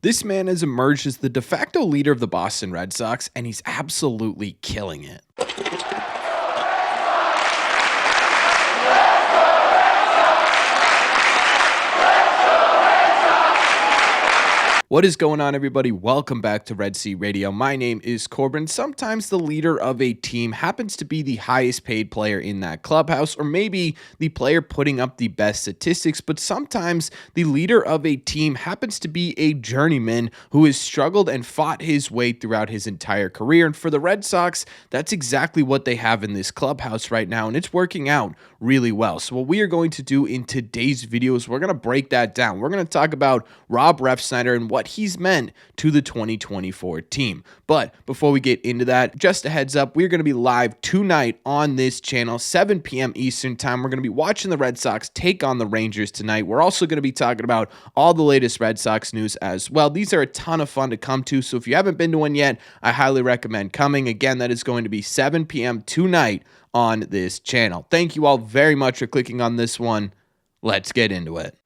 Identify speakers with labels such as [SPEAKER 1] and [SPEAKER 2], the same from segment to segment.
[SPEAKER 1] This man has emerged as the de facto leader of the Boston Red Sox, and he's absolutely killing it. What is going on, everybody? Welcome back to Red Sea Radio. My name is Corbin. Sometimes the leader of a team happens to be the highest paid player in that clubhouse, or maybe the player putting up the best statistics, but sometimes the leader of a team happens to be a journeyman who has struggled and fought his way throughout his entire career. And for the Red Sox, that's exactly what they have in this clubhouse right now, and it's working out really well. So what we are going to do in today's video is we're going to break that down. We're going to talk about Rob Refsnyder and what he's meant to the 2024 team. But before we get into that, just a heads up, we're going to be live tonight on this channel, 7 p.m. Eastern time. We're going to be watching the Red Sox take on the Rangers tonight. We're also going to be talking about all the latest Red Sox news as well. These are a ton of fun to come to, so if you haven't been to one yet, I highly recommend coming. Again, that is going to be 7 p.m. tonight on this channel. Thank you all very much for clicking on this one. Let's get into it.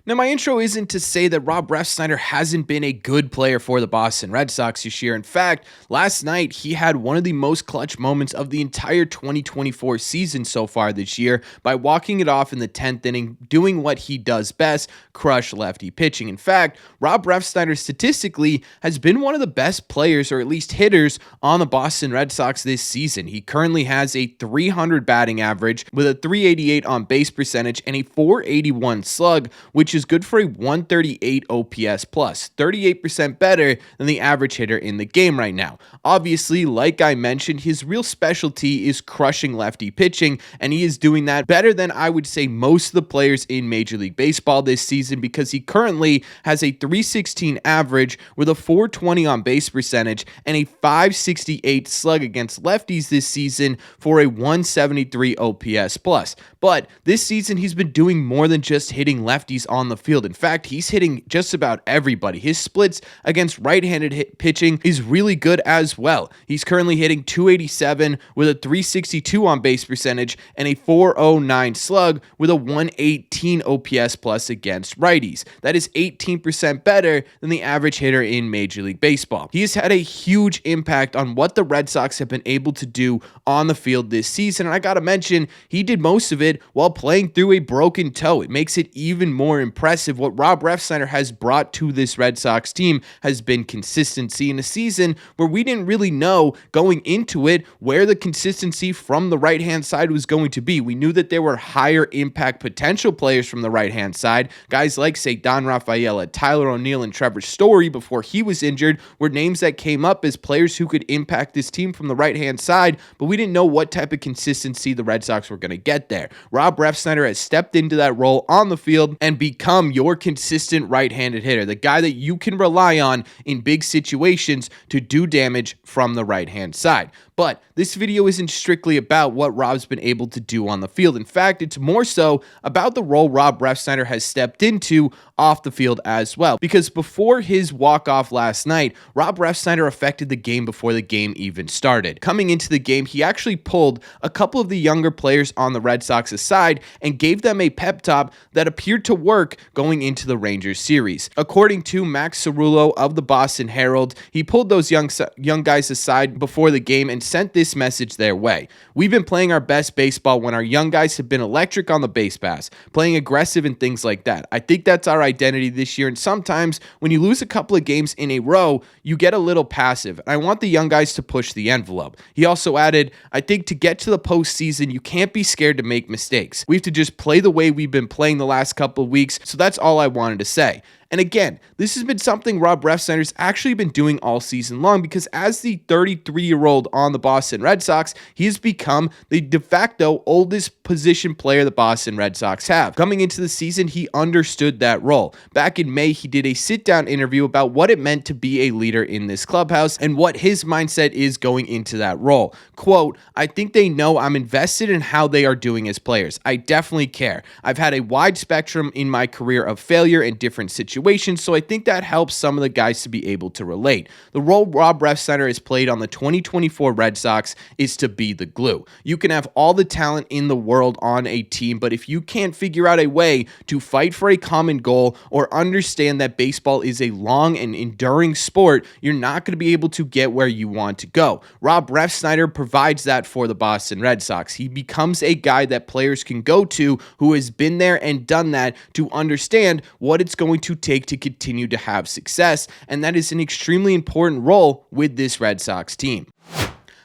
[SPEAKER 1] Now, my intro isn't to say that Rob Refsnyder hasn't been a good player for the Boston Red Sox this year. In fact, last night he had one of the most clutch moments of the entire 2024 season so far this year by walking it off in the 10th inning, doing what he does best, crush lefty pitching. In fact, Rob Refsnyder statistically has been one of the best players, or at least hitters, on the Boston Red Sox this season. He currently has a 300 batting average with a 388 on base percentage and a 481 slug, which is good for a 138 OPS plus, 38% better than the average hitter in the game right now. Obviously, like I mentioned, his real specialty is crushing lefty pitching, and he is doing that better than I would say most of the players in Major League Baseball this season, because he currently has a 316 average with a 420 on base percentage and a 568 slug against lefties this season for a 173 OPS plus. But this season, he's been doing more than just hitting lefties on the field. In fact, he's hitting just about everybody. His splits against right-handed pitching is really good as well. He's currently hitting 287 with a 362 on base percentage and a 409 slug with a 118 OPS plus against righties. That is 18% better than the average hitter in Major League Baseball. He has had a huge impact on what the Red Sox have been able to do on the field this season. And I gotta mention, he did most of it while playing through a broken toe. It makes it even more impressive. What Rob Refsnyder has brought to this Red Sox team has been consistency in a season where we didn't really know going into it where the consistency from the right-hand side was going to be. We knew that there were higher impact potential players from the right-hand side. Guys like, say, Don Rafaela, Tyler O'Neill, and Trevor Story before he was injured were names that came up as players who could impact this team from the right-hand side, but we didn't know what type of consistency the Red Sox were going to get there. Rob Refsnyder has stepped into that role on the field and become your consistent right-handed hitter, the guy that you can rely on in big situations to do damage from the right-hand side. But this video isn't strictly about what Rob's been able to do on the field. In fact, it's more so about the role Rob Refsnyder has stepped into off the field as well. Because before his walk-off last night, Rob Refsnyder affected the game before the game even started. Coming into the game, he actually pulled a couple of the younger players on the Red Sox aside and gave them a pep talk that appeared to work going into the Rangers series. According to Max Cerullo of the Boston Herald, he pulled those young guys aside before the game and sent this message their way. We've been playing our best baseball when our young guys have been electric on the base pass, playing aggressive and things like that. I think that's our identity this year, and sometimes when you lose a couple of games in a row, you get a little passive. I want the young guys to push the envelope. He also added, I think to get to the postseason, you can't be scared to make mistakes. We have to just play the way we've been playing the last couple of weeks, so that's all I wanted to say. And again, this has been something Rob Refsnyder's actually been doing all season long, because as the 33-year-old on the Boston Red Sox, he has become the de facto oldest position player the Boston Red Sox have. Coming into the season, he understood that role. Back in May, he did a sit-down interview about what it meant to be a leader in this clubhouse and what his mindset is going into that role. Quote, I think they know I'm invested in how they are doing as players. I definitely care. I've had a wide spectrum in my career of failure in different situations, situations, so I think that helps some of the guys to be able to relate. The role Rob Refsnyder has played on the 2024 Red Sox is to be the glue. You can have all the talent in the world on a team, but if you can't figure out a way to fight for a common goal or understand that baseball is a long and enduring sport, you're not going to be able to get where you want to go. Rob Refsnyder provides that for the Boston Red Sox. He becomes a guy that players can go to who has been there and done that to understand what it's going to take to continue to have success, and that is an extremely important role with this Red Sox team.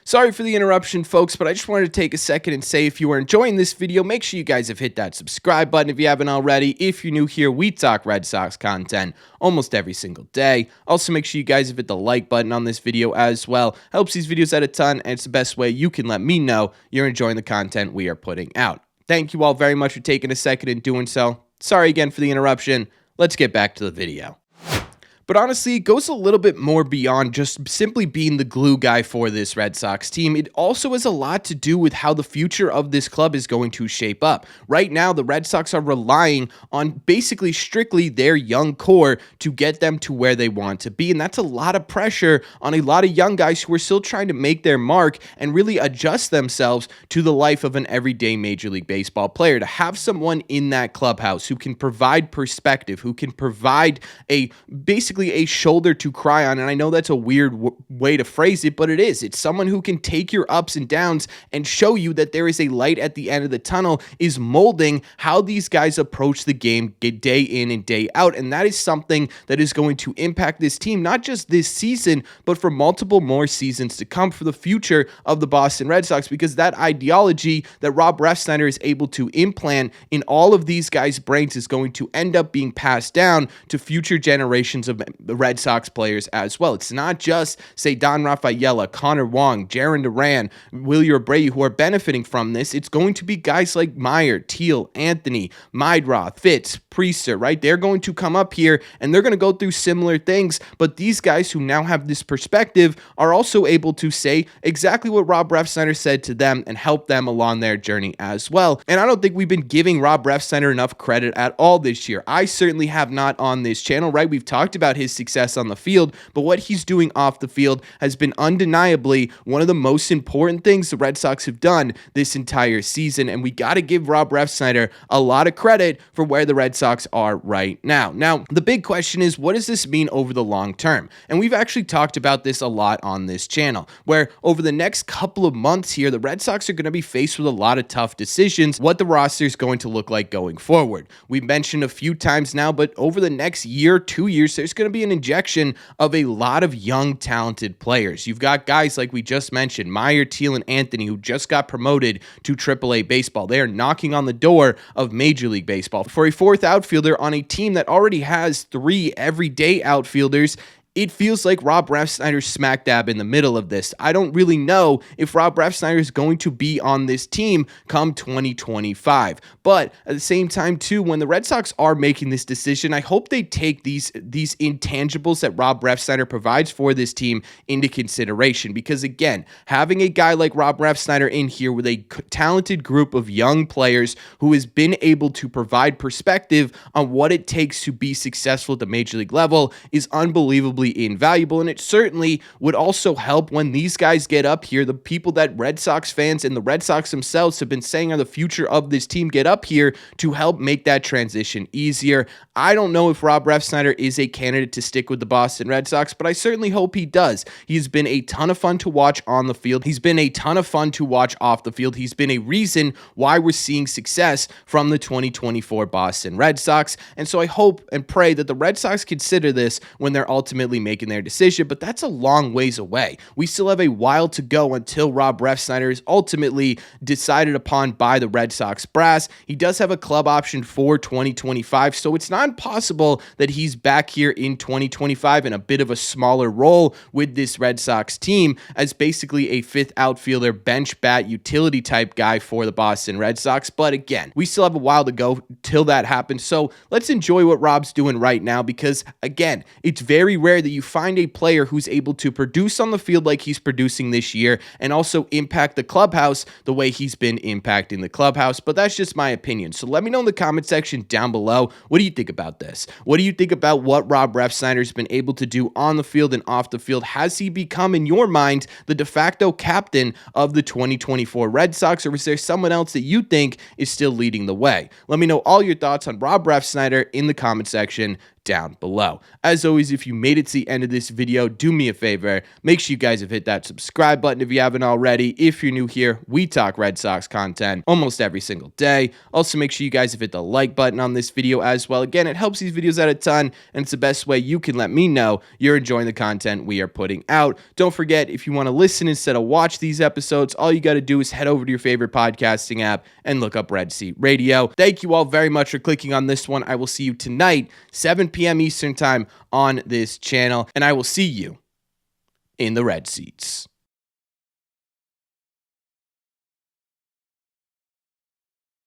[SPEAKER 1] Sorry for the interruption, folks, but I just wanted to take a second and say if you are enjoying this video, make sure you guys have hit that subscribe button if you haven't already. If you're new here, we talk Red Sox content almost every single day. Also, make sure you guys have hit the like button on this video as well. Helps these videos out a ton, and it's the best way you can let me know you're enjoying the content we are putting out. Thank you all very much for taking a second and doing so. Sorry again for the interruption. Let's get back to the video. But honestly, it goes a little bit more beyond just simply being the glue guy for this Red Sox team. It also has a lot to do with how the future of this club is going to shape up. Right now, the Red Sox are relying on basically strictly their young core to get them to where they want to be. And that's a lot of pressure on a lot of young guys who are still trying to make their mark and really adjust themselves to the life of an everyday Major League Baseball player. To have someone in that clubhouse who can provide perspective, who can provide basically a shoulder to cry on, and I know that's a weird way to phrase it, but it is. It's someone who can take your ups and downs and show you that there is a light at the end of the tunnel, is molding how these guys approach the game day in and day out, and that is something that is going to impact this team, not just this season, but for multiple more seasons to come for the future of the Boston Red Sox, because that ideology that Rob Refsnyder is able to implant in all of these guys' brains is going to end up being passed down to future generations of the Red Sox players as well. It's not just, say, Don Rafaela, Connor Wong, Jarren Duran, Willie Abreu who are benefiting from this. It's going to be guys like Meyer, Teal, Anthony, Meidroth, Fitz, Priester, right? They're going to come up here and they're going to go through similar things, but these guys who now have this perspective are also able to say exactly what Rob Refsnyder said to them and help them along their journey as well. And I don't think we've been giving Rob Refsnyder enough credit at all this year. I certainly have not on this channel, right? We've talked about his success on the field, but what he's doing off the field has been undeniably one of the most important things the Red Sox have done this entire season, and we got to give Rob Refsnyder a lot of credit for where the Red Sox are right now. Now, the big question is, what does this mean over the long term? And we've actually talked about this a lot on this channel, where over the next couple of months here, the Red Sox are going to be faced with a lot of tough decisions, what the roster is going to look like going forward. We've mentioned a few times now, but over the next year, 2 years, there's going to be an injection of a lot of young, talented players. You've got guys like we just mentioned, Meyer, Teal, and Anthony, who just got promoted to AAA baseball. They are knocking on the door of Major League Baseball. For a fourth outfielder on a team that already has 3 everyday outfielders, it feels like Rob Refsnyder's smack dab in the middle of this. I don't really know if Rob Refsnyder is going to be on this team come 2025. But at the same time, too, when the Red Sox are making this decision, I hope they take these intangibles that Rob Refsnyder provides for this team into consideration. Because, again, having a guy like Rob Refsnyder in here with a talented group of young players who has been able to provide perspective on what it takes to be successful at the Major League level is unbelievably invaluable, and it certainly would also help when these guys get up here. The people that Red Sox fans and the Red Sox themselves have been saying are the future of this team get up here to help make that transition easier. I don't know if Rob Refsnyder is a candidate to stick with the Boston Red Sox, but I certainly hope he does. He's been a ton of fun to watch on the field. He's been a ton of fun to watch off the field. He's been a reason why we're seeing success from the 2024 Boston Red Sox, and so I hope and pray that the Red Sox consider this when they're ultimately making their decision, but that's a long ways away. We still have a while to go until Rob Refsnyder is ultimately decided upon by the Red Sox brass. He does have a club option for 2025, so it's not impossible that he's back here in 2025 in a bit of a smaller role with this Red Sox team as basically a fifth outfielder, bench bat, utility type guy for the Boston Red Sox. But again, we still have a while to go till that happens, so let's enjoy what Rob's doing right now, because again, it's very rare that you find a player who's able to produce on the field like he's producing this year and also impact the clubhouse the way he's been impacting the clubhouse. But that's just my opinion. So let me know in the comment section down below. What do you think about this? What do you think about what Rob Refsnyder's been able to do on the field and off the field? Has he become, in your mind, the de facto captain of the 2024 Red Sox, or is there someone else that you think is still leading the way? Let me know all your thoughts on Rob Refsnyder in the comment section down below. As always, if you made it to the end of this video, do me a favor, make sure you guys have hit that subscribe button if you haven't already. If you're new here, we talk Red Sox content almost every single day. Also, make sure you guys have hit the like button on this video as well. Again, it helps these videos out a ton, and it's the best way you can let me know you're enjoying the content we are putting out. Don't forget, if you want to listen instead of watch these episodes, all you got to do is head over to your favorite podcasting app and look up Red Seat Radio. Thank you all very much for clicking on this one. I will see you tonight, 7 p.m. Eastern time on this channel, and I will see you in the red seats.